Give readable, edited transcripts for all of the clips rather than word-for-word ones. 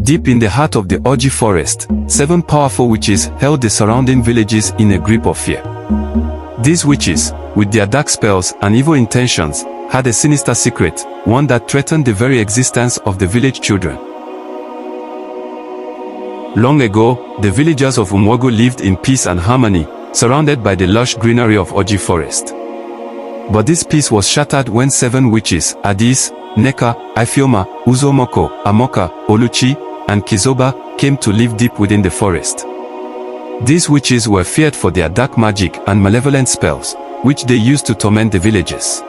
Deep in the heart of the Oji Forest, 7 powerful witches held the surrounding villages in a grip of fear. These witches, with their dark spells and evil intentions, had a sinister secret, one that threatened the very existence of the village children. Long ago, the villagers of Umwogo lived in peace and harmony, surrounded by the lush greenery of Oji Forest. But this peace was shattered when 7 witches, Adaeze, Nneka, Ifeoma, Uzoamaka, Amaka, Oluchi, and Chizoba, came to live deep within the forest. These witches were feared for their dark magic and malevolent spells, which they used to torment the villagers.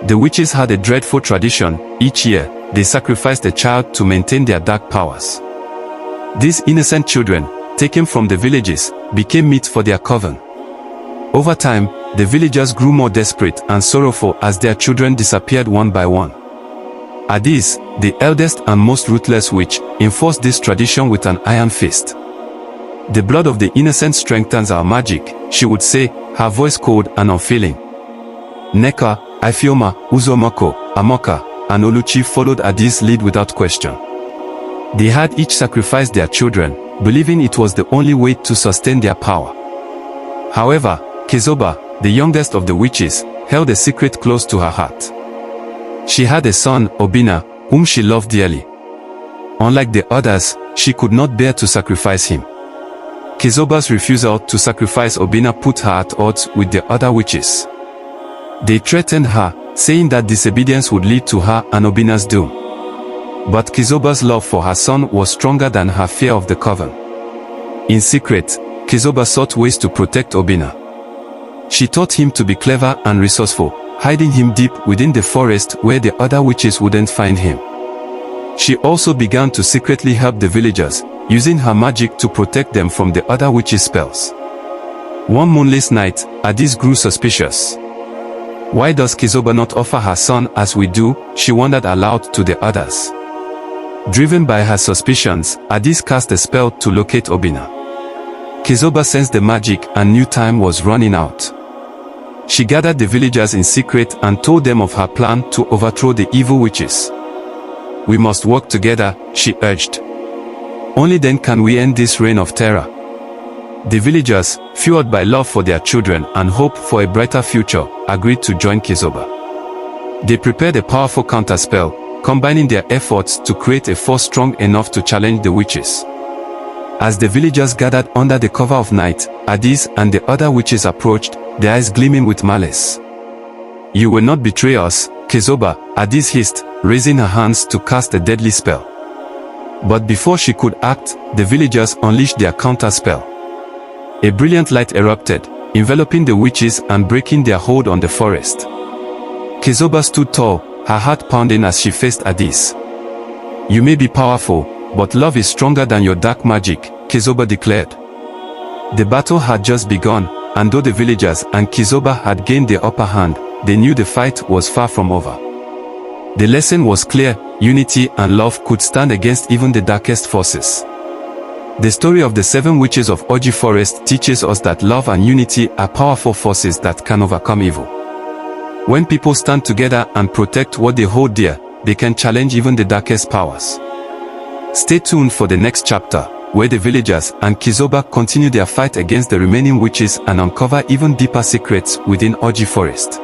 The witches had a dreadful tradition. Each year, they sacrificed a child to maintain their dark powers. These innocent children, taken from the villages, became meat for their coven. Over time, the villagers grew more desperate and sorrowful as their children disappeared one by one. Adaeze, the eldest and most ruthless witch, enforced this tradition with an iron fist. "The blood of the innocent strengthens our magic," she would say, her voice cold and unfeeling. Nneka, Ifeoma, Uzoamaka, Amaka, and Oluchi followed Adaeze's lead without question. They had each sacrificed their children, believing it was the only way to sustain their power. However, Chizoba, the youngest of the witches, held a secret close to her heart. She had a son, Obinna, whom she loved dearly. Unlike the others, she could not bear to sacrifice him. Chizoba's refusal to sacrifice Obinna put her at odds with the other witches. They threatened her, saying that disobedience would lead to her and Obinna's doom. But Chizoba's love for her son was stronger than her fear of the coven. In secret, Chizoba sought ways to protect Obinna. She taught him to be clever and resourceful, hiding him deep within the forest where the other witches wouldn't find him. She also began to secretly help the villagers, using her magic to protect them from the other witches' spells. One moonless night, Adaeze grew suspicious. "Why does Chizoba not offer her son as we do?" she wondered aloud to the others. Driven by her suspicions, Adaeze cast a spell to locate Obinna. Chizoba sensed the magic and knew time was running out. She gathered the villagers in secret and told them of her plan to overthrow the evil witches. "We must work together," she urged. "Only then can we end this reign of terror." The villagers, fueled by love for their children and hope for a brighter future, agreed to join Chizoba. They prepared a powerful counterspell, combining their efforts to create a force strong enough to challenge the witches. As the villagers gathered under the cover of night, Adaeze and the other witches approached, their eyes gleaming with malice. "You will not betray us, Chizoba," Adaeze hissed, raising her hands to cast a deadly spell. But before she could act, the villagers unleashed their counterspell. A brilliant light erupted, enveloping the witches and breaking their hold on the forest. Chizoba stood tall, her heart pounding as she faced Adaeze. "You may be powerful, but love is stronger than your dark magic," Chizoba declared. The battle had just begun, and though the villagers and Chizoba had gained the upper hand, they knew the fight was far from over. The lesson was clear: unity and love could stand against even the darkest forces. The story of the 7 witches of Oji Forest teaches us that love and unity are powerful forces that can overcome evil. When people stand together and protect what they hold dear, they can challenge even the darkest powers. Stay tuned for the next chapter, where the villagers and Chizoba continue their fight against the remaining witches and uncover even deeper secrets within Oji Forest.